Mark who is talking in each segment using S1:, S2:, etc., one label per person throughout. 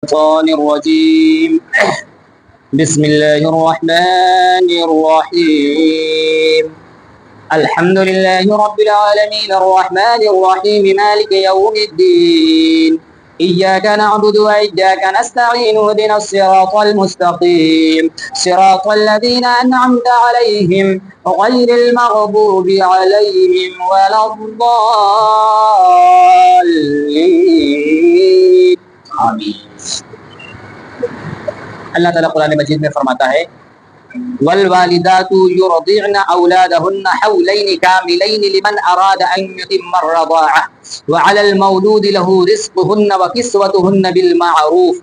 S1: الشيطان الرجيم بسم الله الرحمن الرحيم الحمد لله رب العالمين الرحمن الرحيم مالك يوم الدين إياك نعبد وإياك نستعين اهدنا الصراط المستقيم صراط الذين أنعمت عليهم غير المغضوب عليهم ولا الضالين آمین۔ اللہ تعالیٰ قرآن مجید میں فرماتا ہے والوالدات يرضعن أولادهن حولين كاملين لمن أراد أن يتم الرضاعة وعلى المولود له رزقهن وكسوتهن بالمعروف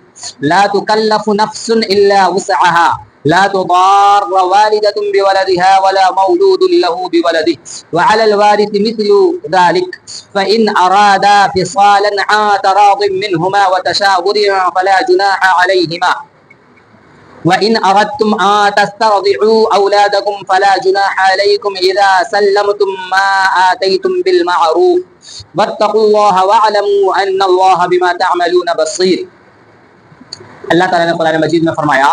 S1: لا تكلف نفس إلا وسعها لا تضار والدة بولدها ولا مولود له بولده وعلى الوارث مثل ذلك فإن أرادا فصالا عن تراض منهما وتشاور فلا جناح عليهما وَإِنْ أَرَدْتُمْ أَن تَسْتَرْضِعُوا أَوْلَادَكُمْ فَلَا جُنَاحَ عَلَيْكُمْ إِذَا سَلَّمْتُم مَّا آتَيْتُم بِالْمَعْرُوفِ وَاتَّقُوا اللَّهَ وَاعْلَمُوا أَنَّ اللَّهَ بِمَا تَعْمَلُونَ بَصِيرٌ۔ اللہ تعالیٰ نے قرآن مجید میں فرمایا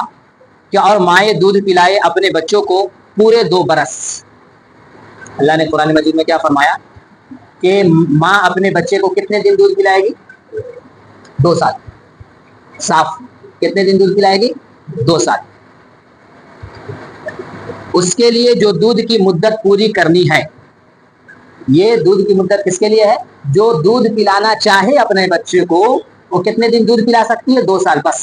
S1: کہ اور مائیں دودھ پلائے اپنے بچوں کو پورے 2 برس۔ اللہ نے قرآن مجید میں کیا فرمایا کہ ماں اپنے بچے کو کتنے دن دودھ پلائے گی؟ 2 سال۔ صاف کتنے دن دودھ پلائے گی؟ 2 سال۔ اس کے لیے جو دودھ کی مدت پوری کرنی ہے، یہ دودھ کی مدت کس کے لیے ہے؟ جو دودھ پلانا چاہے اپنے بچے کو وہ کتنے دن دودھ پلا سکتی ہے؟ 2 سال بس۔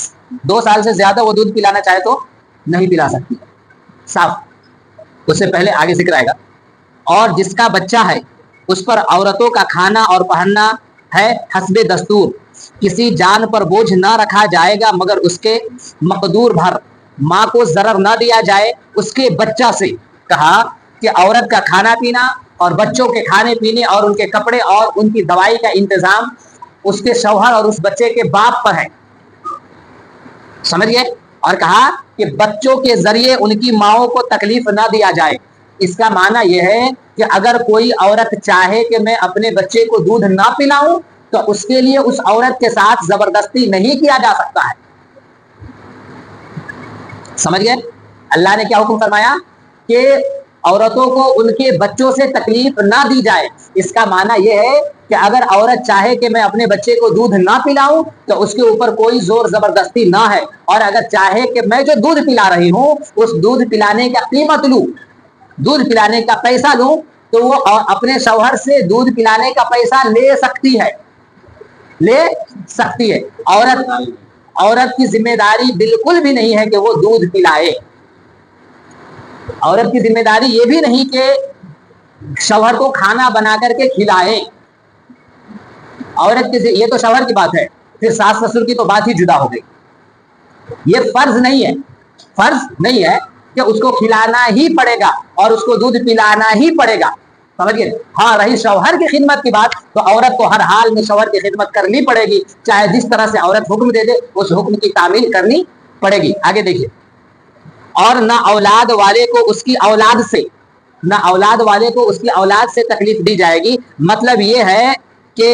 S1: 2 سال سے زیادہ وہ دودھ پلانا چاہے تو نہیں پلا سکتی۔ صاف۔ اس سے پہلے آگے ذکر آئے گا اور جس کا بچہ ہے اس پر عورتوں کا کھانا اور پہننا ہے حسب دستور، کسی جان پر بوجھ نہ رکھا جائے گا مگر اس کے مقدور بھر، ماں کو ضرر نہ دیا جائے اس کے بچہ سے۔ کہا کہ عورت کا کھانا پینا اور بچوں کے کھانے پینے اور ان کے کپڑے اور ان کی دوائی کا انتظام اس کے شوہر اور اس بچے کے باپ پر ہے، سمجھئے؟ اور کہا کہ بچوں کے ذریعے ان کی ماؤں کو تکلیف نہ دیا جائے۔ اس کا معنی یہ ہے کہ اگر کوئی عورت چاہے کہ میں اپنے بچے کو دودھ نہ پلاؤں تو اس کے لیے اس عورت کے ساتھ زبردستی نہیں کیا جا سکتا ہے۔ سمجھ گئے؟ اللہ نے کیا حکم فرمایا کہ عورتوں کو ان کے بچوں سے تکلیف نہ دی جائے۔ اس کا معنی یہ ہے کہ اگر عورت چاہے کہ میں اپنے بچے کو دودھ نہ پلاؤں تو اس کے اوپر کوئی زور زبردستی نہ ہے، اور اگر چاہے کہ میں جو دودھ پلا رہی ہوں اس دودھ پلانے کا قیمت لوں، دودھ پلانے کا پیسہ لوں، تو وہ اپنے شوہر سے دودھ پلانے کا پیسہ لے سکتی ہے، لے سکتی ہے۔ عورت کی ذمہ داری بالکل بھی نہیں ہے کہ وہ دودھ پلائے۔ عورت کی ذمہ داری یہ بھی نہیں کہ شوہر کو کھانا بنا کر کے کھلائے۔ عورت کی یہ تو شوہر کی بات ہے، پھر ساس سسر کی تو بات ہی جدا ہو گئی۔ یہ فرض نہیں ہے، فرض نہیں ہے کہ اس کو کھلانا ہی پڑے گا اور اس کو دودھ پلانا ہی پڑے گا، سمجھئے؟ ہاں رہی شوہر کی خدمت کی بات تو عورت کو ہر حال میں شوہر کی خدمت کرنی پڑے گی، چاہے جس طرح سے عورت حکم دے دے اس حکم کی تعمیل کرنی پڑے گی۔ آگے دیکھیے، اور نہ اولاد والے کو اس کی اولاد سے، نہ اولاد والے کو اس کی اولاد سے تکلیف دی جائے گی۔ مطلب یہ ہے کہ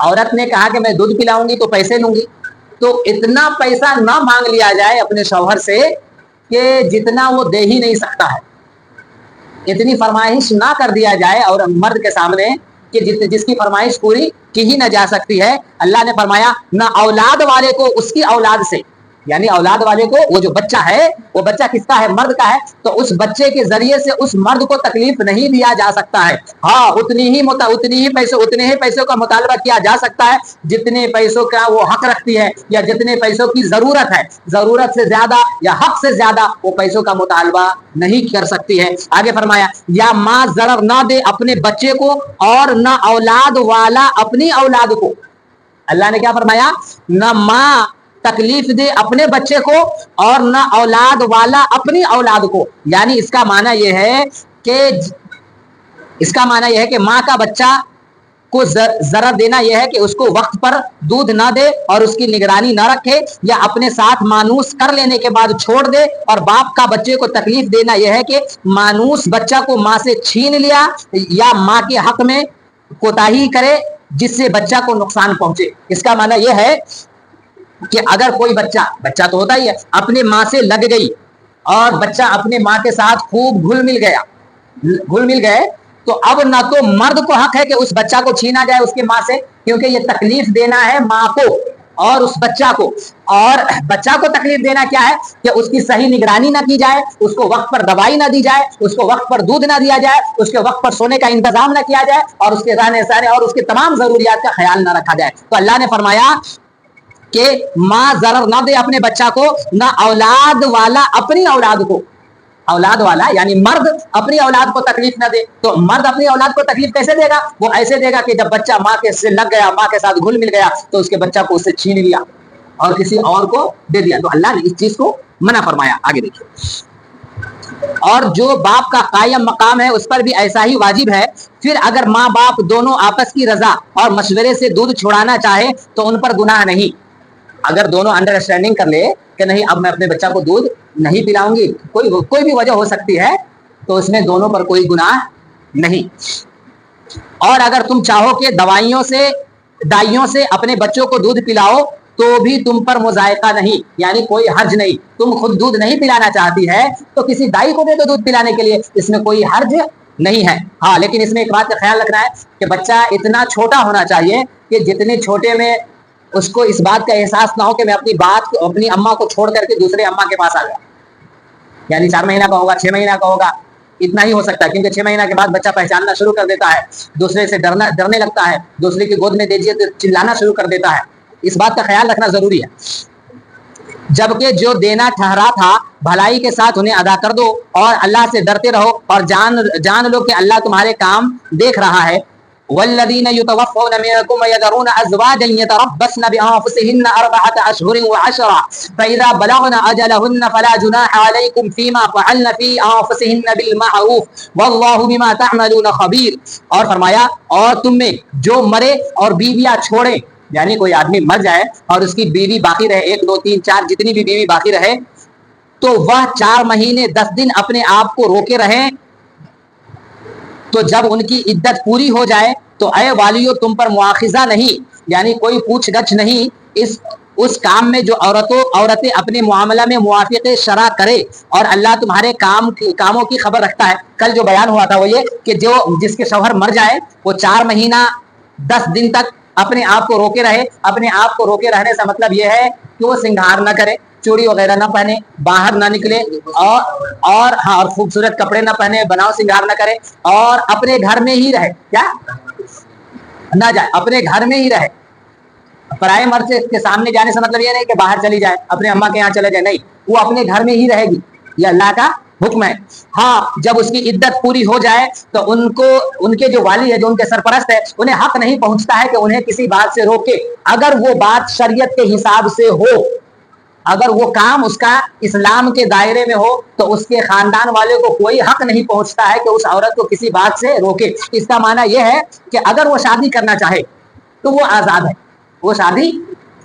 S1: عورت نے کہا کہ میں دودھ پلاؤں گی تو پیسے لوں گی، تو اتنا پیسہ نہ مانگ لیا جائے اپنے شوہر سے کہ جتنا وہ دے ہی نہیں سکتا ہے۔ اتنی فرمائش نہ کر دیا جائے اور مرد کے سامنے کہ جس کی فرمائش پوری کی ہی نہ جا سکتی ہے۔ اللہ نے فرمایا نہ اولاد والے کو اس کی اولاد سے، یعنی اولاد والے کو وہ جو بچہ ہے وہ بچہ کس کا ہے؟ مرد کا ہے، تو اس بچے کے ذریعے سے اس مرد کو تکلیف نہیں دیا جا سکتا ہے۔ ہاں اتنے ہی پیسوں کا مطالبہ کیا جا سکتا ہے جتنے پیسوں کا وہ حق رکھتی ہے یا جتنے پیسوں کی ضرورت ہے، ضرورت سے زیادہ یا حق سے زیادہ وہ پیسوں کا مطالبہ نہیں کر سکتی ہے۔ آگے فرمایا یا ماں ضرر نہ دے اپنے بچے کو اور نہ اولاد والا اپنی اولاد کو۔ اللہ نے کیا فرمایا؟ نہ ماں تکلیف دے اپنے بچے کو اور نہ اولاد والا اپنی اولاد کو، یعنی اس کا معنی یہ ہے کہ ماں کا بچہ کو ضرر دینا یہ ہے کہ اس کو وقت پر دودھ نہ دے اور اس کی نگرانی نہ رکھے، یا اپنے ساتھ مانوس کر لینے کے بعد چھوڑ دے، اور باپ کا بچے کو تکلیف دینا یہ ہے کہ مانوس بچہ کو ماں سے چھین لیا یا ماں کے حق میں کوتاہی کرے جس سے بچہ کو نقصان پہنچے. اس کا معنی یہ ہے کہ اگر کوئی بچہ تو ہوتا ہی ہے اپنے ماں سے لگ گئی اور بچہ اپنے ماں کے ساتھ خوب گھل مل گئے تو اب نہ تو مرد کو حق ہے کہ اس بچہ کو چھینا جائے اس کے ماں سے, کیونکہ یہ تکلیف دینا ہے ماں کو اور اس بچہ کو. اور بچہ کو تکلیف دینا کیا ہے کہ اس کی صحیح نگرانی نہ کی جائے, اس کو وقت پر دوائی نہ دی جائے, اس کو وقت پر دودھ نہ دیا جائے, اس کے وقت پر سونے کا انتظام نہ کیا جائے اور اس کے رہنے سہنے اور اس کے تمام ضروریات کا خیال نہ رکھا جائے. تو اللہ نے فرمایا کہ ماں ضرر نہ دے اپنے بچہ کو, نہ اولاد والا اپنی اولاد کو, اولاد والا یعنی مرد اپنی اولاد کو تکلیف نہ دے. تو مرد اپنی اولاد کو تکلیف کیسے دے گا؟ وہ ایسے دے گا کہ جب بچہ ماں کے سے لگ گیا, ماں کے ساتھ گھل مل گیا تو اس کے بچہ کو اس سے چھین لیا اور کسی اور کو دے دیا. تو اللہ نے اس چیز کو منع فرمایا. آگے دیکھیے, اور جو باپ کا قائم مقام ہے اس پر بھی ایسا ہی واجب ہے. پھر اگر ماں باپ دونوں آپس کی رضا اور مشورے سے دودھ چھڑانا چاہے تو ان پر گناہ نہیں. اگر دونوں انڈرسٹینڈنگ کر لے کہ نہیں اب میں اپنے بچہ کو دودھ نہیں پلاؤں گی, کوئی بھی وجہ ہو سکتی ہے, تو اس میں دونوں پر کوئی گناہ نہیں. اور اگر تم چاہو کہ دائیوں سے اپنے بچوں کو دودھ پلاؤ تو بھی تم پر مذائقہ نہیں, یعنی کوئی حرج نہیں. تم خود دودھ نہیں پلانا چاہتی ہے تو کسی دائی کو دے دو دودھ پلانے کے لیے, اس میں کوئی حرج نہیں ہے. ہاں لیکن اس میں ایک بات کا خیال رکھنا ہے کہ بچہ اتنا چھوٹا ہونا چاہیے کہ جتنے چھوٹے میں اس کو اس بات کا احساس نہ ہو کہ میں اپنی اماں کو چھوڑ کر کے دوسرے اماں کے پاس آ گیا. یعنی 4 مہینہ کا ہوگا, 6 مہینہ کا ہوگا, اتنا ہی ہو سکتا ہے, کیونکہ 6 مہینہ کے بعد بچہ پہچاننا شروع کر دیتا ہے, دوسرے سے ڈرنے لگتا ہے, دوسرے کی گود میں دیجیے تو چلانا شروع کر دیتا ہے. اس بات کا خیال رکھنا ضروری ہے. جبکہ جو دینا ٹھہرا تھا بھلائی کے ساتھ انہیں ادا کر دو اور اللہ سے ڈرتے رہو اور جان لو کہ اللہ تمہارے کام دیکھ رہا ہے. والذین یتوفون منکم ویذرون ازواجا یتربصن بانفسهن 4 اشہر وعشرا فاذا بلغن اجلهن فلا جناح علیکم فیما فعلن فی انفسهن بالمعروف واللہ بما تعملون خبیر. اور فرمایا اور تم میں جو مرے اور بیویاں چھوڑے, یعنی کوئی آدمی مر جائے اور اس کی بیوی باقی رہے, 1 2 3 4 جتنی بھی بیوی باقی رہے, تو وہ 4 مہینے 10 دن اپنے آپ کو روکے رہیں. تو جب ان کی عدت پوری ہو جائے تو اے والیو تم پر مواخذہ نہیں, یعنی کوئی پوچھ گچھ نہیں اس کام میں جو عورتیں اپنے معاملہ میں موافق شرع کرے, اور اللہ تمہارے کاموں کی خبر رکھتا ہے. کل جو بیان ہوا تھا وہ یہ کہ جس کے شوہر مر جائے وہ 4 مہینہ 10 دن تک اپنے آپ کو روکے رہے. اپنے آپ کو روکے رہنے سے مطلب یہ ہے کہ وہ سنگھار نہ کرے, چوڑی وغیرہ نہ پہنے, باہر نہ نکلے اور خوبصورت کپڑے نہ پہنے, بناؤ سنگھار نہ کرے, اور اپنے گھر میں ہی رہے. کیا نہ جائے, اپنے گھر میں ہی رہے. پرائے مرد کے سامنے جانے سے مطلب یہ نہیں کہ باہر چلی جائے, اپنے اماں کے یہاں چلے جائے, نہیں, وہ اپنے گھر میں ہی رہے گی. یہ اللہ کا حکم ہے. ہاں جب اس کی عدت پوری ہو جائے تو ان کے جو والی ہے, جو ان کے سرپرست ہے, انہیں حق نہیں پہنچتا ہے کہ انہیں کسی بات سے روکے اگر وہ بات شریعت کے حساب سے ہو. اگر وہ کام اس کا اسلام کے دائرے میں ہو تو اس کے خاندان والے کو کوئی حق نہیں پہنچتا ہے کہ اس عورت کو کسی بات سے روکے. اس کا معنی یہ ہے کہ اگر وہ شادی کرنا چاہے تو وہ آزاد ہے, وہ شادی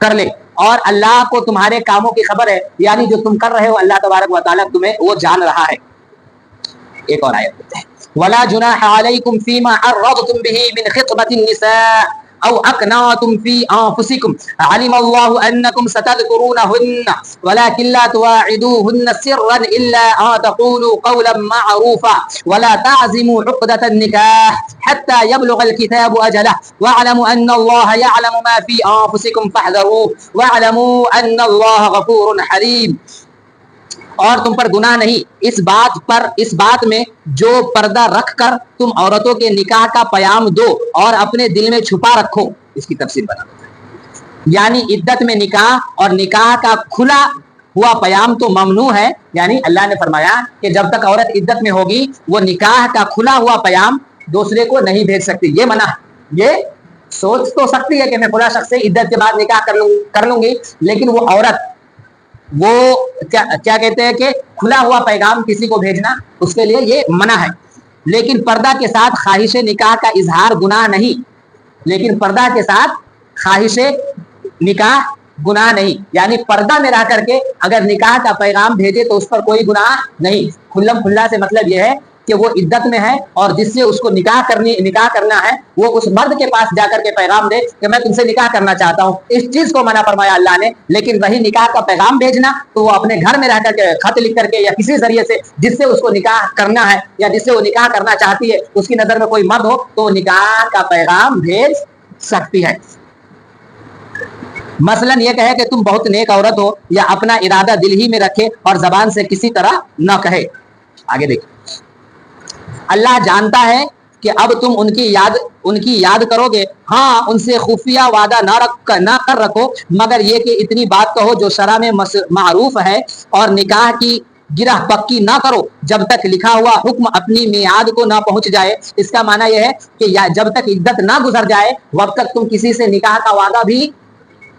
S1: کر لے, اور اللہ کو تمہارے کاموں کی خبر ہے, یعنی جو تم کر رہے ہو اللہ تبارک و تعالیٰ تمہیں وہ جان رہا ہے. ایک اور آیت پڑھتے ہیں, ولا جناح علیکم فیما عرضتم به من خطبۃ النساء او اکناتم فی انفسکم علم اللہ انکم ستذکرونہن ولکن لا تواعدوہن سرا الا ان تقولوا قولا معروفا ولا تعزموا عقدۃ النکاح حتى يبلغ الكتاب اجلہ واعلموا ان اللہ یعلم ما فی انفسکم فاحذروہ واعلموا ان اللہ غفور حلیم. اور تم پر گناہ نہیں اس بات میں جو پردہ رکھ کر تم عورتوں کے نکاح کا پیام دو اور اپنے دل میں چھپا رکھو. اس کی تفسیر بنا, یعنی عدت میں نکاح اور نکاح کا کھلا ہوا پیام تو ممنوع ہے. یعنی اللہ نے فرمایا کہ جب تک عورت عدت میں ہوگی وہ نکاح کا کھلا ہوا پیام دوسرے کو نہیں بھیج سکتی. یہ منع, یہ سوچ تو سکتی ہے کہ میں فلاں شخص سے عدت کے بعد نکاح کر لوں گی, لیکن وہ عورت وہ کیا کہتے ہیں کہ کھلا ہوا پیغام کسی کو بھیجنا اس کے لیے یہ منع ہے. لیکن پردہ کے ساتھ خواہش نکاح کا اظہار گناہ نہیں, لیکن پردہ کے ساتھ خواہش نکاح گناہ نہیں, یعنی پردہ میں رہ کر کے اگر نکاح کا پیغام بھیجے تو اس پر کوئی گناہ نہیں. کھلم کھلا سے مطلب یہ ہے کہ وہ عدت میں ہے اور جس سے اس کو نکاح کرنا ہے وہ اس مرد کے پاس جا کر کے پیغام دے کہ میں تم سے نکاح کرنا چاہتا ہوں. اس چیز کو منع فرمایا اللہ نے. لیکن وہی نکاح کا پیغام بھیجنا تو وہ اپنے گھر میں رہ کر کے خط لکھ کر کے یا کسی ذریعے سے جس سے اس کو نکاح کرنا ہے یا جس سے وہ نکاح کرنا چاہتی ہے اس کی نظر میں کوئی مرد ہو تو نکاح کا پیغام بھیج سکتی ہے. مثلا یہ کہے کہ تم بہت نیک عورت ہو یا اپنا ارادہ دل ہی میں رکھے اور زبان سے کسی طرح نہ کہے. آگے دیکھیں اللہ جانتا ہے کہ اب تم ان کی یاد کرو گے. ہاں ان سے خفیہ وعدہ نہ کر رکھو مگر یہ کہ اتنی بات کہو جو شرع میں معروف ہے اور نکاح کی گرہ پکی نہ کرو جب تک لکھا ہوا حکم اپنی میعاد کو نہ پہنچ جائے. اس کا معنی یہ ہے کہ جب تک عدت نہ گزر جائے وقت تک تم کسی سے نکاح کا وعدہ بھی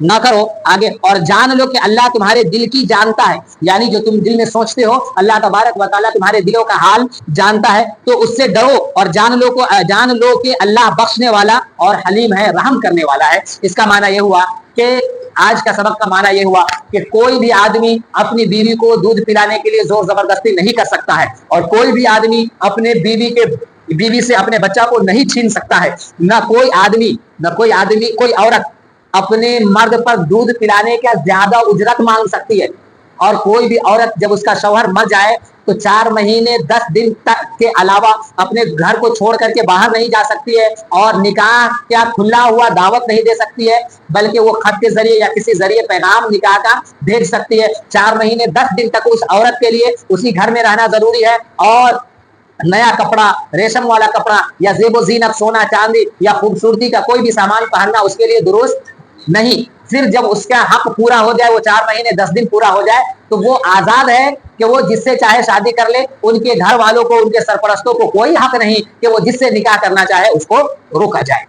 S1: نہ کرو. آگے اور جان لو کہ اللہ تمہارے دل کی جانتا ہے, یعنی جو تم دل میں سوچتے ہو اللہ تبارک و تعالیٰ تمہارے دلوں کا حال جانتا ہے. تو اس سے ڈرو اور جان لو کہ اللہ بخشنے والا اور حلیم ہے, رحم کرنے والا ہے. اس کا معنی یہ ہوا کہ آج کا سبق کا معنی یہ ہوا کہ کوئی بھی آدمی اپنی بیوی کو دودھ پلانے کے لیے زور زبردستی نہیں کر سکتا ہے اور کوئی بھی آدمی اپنے بیوی سے اپنے بچہ کو نہیں چھین سکتا ہے. نہ کوئی عورت اپنے مرد پر دودھ پلانے کا زیادہ اجرت مانگ سکتی ہے اور کوئی بھی عورت جب اس کا شوہر مر جائے تو 4 مہینے 10 دن تک کے علاوہ اپنے گھر کو چھوڑ کر کے باہر نہیں جا سکتی ہے اور نکاح کیا کھلا ہوا دعوت نہیں دے سکتی ہے بلکہ وہ خط کے ذریعے یا کسی ذریعے پیغام نکاح کا بھیج سکتی ہے. 4 مہینے 10 دن تک اس عورت کے لیے اسی گھر میں رہنا ضروری ہے اور نیا کپڑا, ریشم والا کپڑا یا زیب و زینت سونا چاندی یا خوبصورتی کا کوئی بھی سامان پہننا اس کے لیے درست نہیں. پھر جب اس کا حق پورا ہو جائے, وہ 4 مہینے 10 دن پورا ہو جائے تو وہ آزاد ہے کہ وہ جس سے چاہے شادی کر لے. ان کے گھر والوں کو, ان کے سرپرستوں کو کوئی حق نہیں کہ وہ جس سے نکاح کرنا چاہے اس کو روکا جائے.